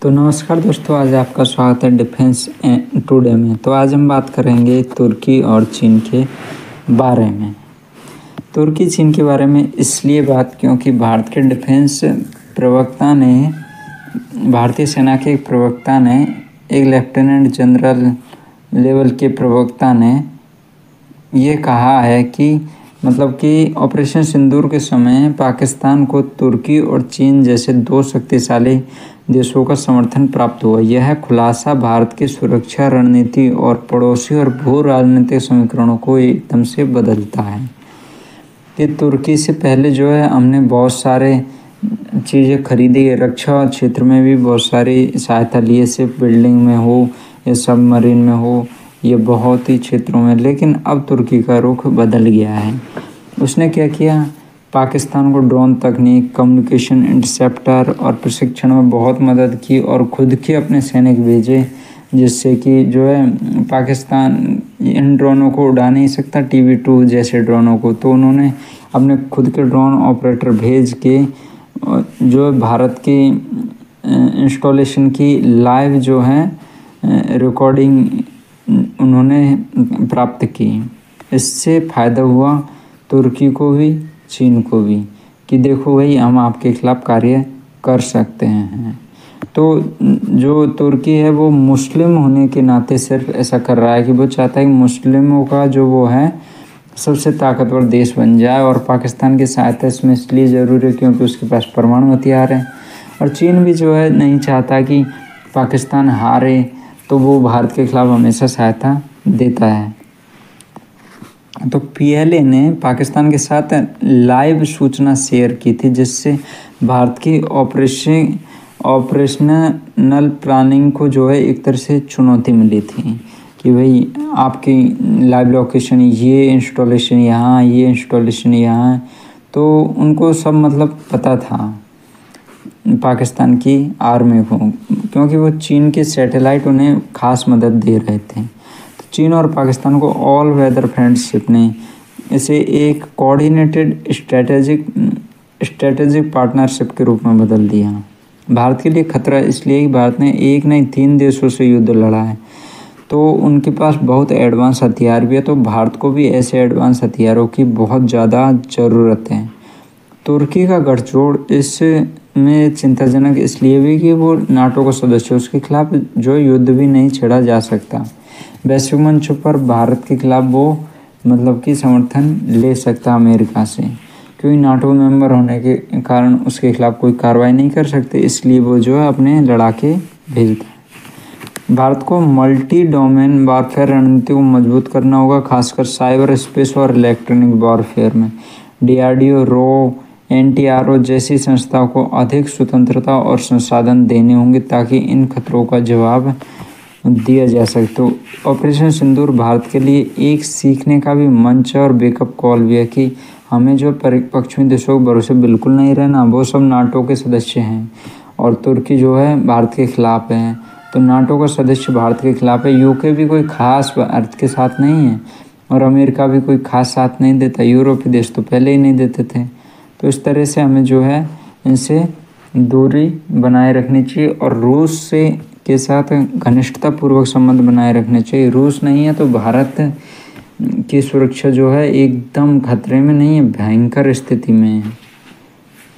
तो नमस्कार दोस्तों, आज आपका स्वागत है डिफेंस टुडे में। तो आज हम बात करेंगे तुर्की और चीन के बारे में। तुर्की चीन के बारे में इसलिए बात क्योंकि भारतीय सेना के एक प्रवक्ता ने, एक लेफ्टिनेंट जनरल लेवल के प्रवक्ता ने ये कहा है कि ऑपरेशन सिंदूर के समय पाकिस्तान को तुर्की और चीन जैसे दो शक्तिशाली देशों का समर्थन प्राप्त हुआ। यह खुलासा भारत की सुरक्षा रणनीति और पड़ोसी और भू राजनीतिक समीकरणों को एकदम से बदलता है कि तुर्की से पहले हमने बहुत सारे चीज़ें खरीदी है, रक्षा क्षेत्र में भी बहुत सारी सहायता लिए, सिर्फ बिल्डिंग में हो या सबमरीन में हो, ये बहुत ही क्षेत्रों में। लेकिन अब तुर्की का रुख बदल गया है। उसने क्या किया, पाकिस्तान को ड्रोन तकनीक, कम्युनिकेशन इंटरसेप्टर और प्रशिक्षण में बहुत मदद की और खुद के अपने सैनिक भेजे, जिससे कि पाकिस्तान इन ड्रोनों को उड़ा नहीं सकता, TB2 जैसे ड्रोनों को। तो उन्होंने अपने खुद के ड्रोन ऑपरेटर भेज के भारत की इंस्टॉलेशन की लाइव रिकॉर्डिंग उन्होंने प्राप्त की। इससे फ़ायदा हुआ तुर्की को भी, चीन को भी, कि देखो भाई, हम आपके खिलाफ कार्य कर सकते हैं। तो जो तुर्की है वो मुस्लिम होने के नाते सिर्फ ऐसा कर रहा है कि वो चाहता है कि मुस्लिमों का सबसे ताकतवर देश बन जाए, और पाकिस्तान की सहायता इसमें इसलिए ज़रूरी है क्योंकि उसके पास परमाणु हथियार है। और चीन भी नहीं चाहता कि पाकिस्तान हारे, तो वो भारत के खिलाफ हमेशा सहायता देता है। तो PLA ने पाकिस्तान के साथ लाइव सूचना शेयर की थी, जिससे भारत की ऑपरेशनल प्लानिंग को एक तरह से चुनौती मिली थी कि भाई आपकी लाइव लोकेशन, ये इंस्टॉलेशन यहाँ, ये इंस्टॉलेशन यहाँ। तो उनको सब पता था पाकिस्तान की आर्मी को, क्योंकि वो चीन के सैटेलाइट उन्हें खास मदद दे रहे थे। तो चीन और पाकिस्तान को ऑल वेदर फ्रेंडशिप ने इसे एक कोऑर्डिनेटेड स्ट्रेटेजिक पार्टनरशिप के रूप में बदल दिया। भारत के लिए खतरा इसलिए कि भारत ने एक नहीं 3 देशों से युद्ध लड़ा है, तो उनके पास बहुत एडवांस हथियार भी है। तो भारत को भी ऐसे एडवांस हथियारों की बहुत ज़्यादा ज़रूरत है। तुर्की का गठजोड़ इसमें चिंताजनक इसलिए भी कि वो नाटो का सदस्य, उसके खिलाफ युद्ध भी नहीं छेड़ा जा सकता। वैश्विक मंचों पर भारत के खिलाफ वो कि समर्थन ले सकता अमेरिका से, क्योंकि नाटो मेंबर होने के कारण उसके खिलाफ कोई कार्रवाई नहीं कर सकते, इसलिए वो अपने लड़ाके भेजता है। भारत को मल्टी डोमेन वॉरफेयर रणनीति को मजबूत करना होगा, खासकर साइबर स्पेस और इलेक्ट्रॉनिक वॉरफेयर में। DRDO, RO, NTRO जैसी संस्थाओं को अधिक स्वतंत्रता और संसाधन देने होंगे ताकि इन खतरों का जवाब दिया जा सके। तो ऑपरेशन सिंदूर भारत के लिए एक सीखने का भी मंच और बैकअप कॉल भी है कि हमें पश्चिमी देशों के भरोसे बिल्कुल नहीं रहना। वो सब नाटो के सदस्य हैं, और तुर्की भारत के खिलाफ है, तो नाटो का सदस्य भारत के खिलाफ है। UK भी कोई खास भारत के साथ नहीं है, और अमेरिका भी कोई खास साथ नहीं देता। यूरोपीय देश तो पहले ही नहीं देते थे। तो इस तरह से हमें इनसे दूरी बनाए रखनी चाहिए, और रूस के साथ घनिष्ठतापूर्वक संबंध बनाए रखने चाहिए। रूस नहीं है तो भारत की सुरक्षा एकदम खतरे में नहीं है, भयंकर स्थिति में है।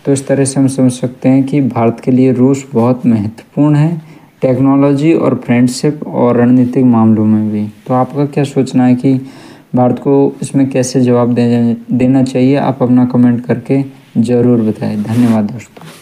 तो इस तरह से हम समझ सकते हैं कि भारत के लिए रूस बहुत महत्वपूर्ण है, टेक्नोलॉजी और फ्रेंडशिप और रणनीतिक मामलों में भी। तो आपका क्या सोचना है कि भारत को इसमें कैसे जवाब देना चाहिए? आप अपना कमेंट करके ज़रूर बताएं। धन्यवाद दोस्तों।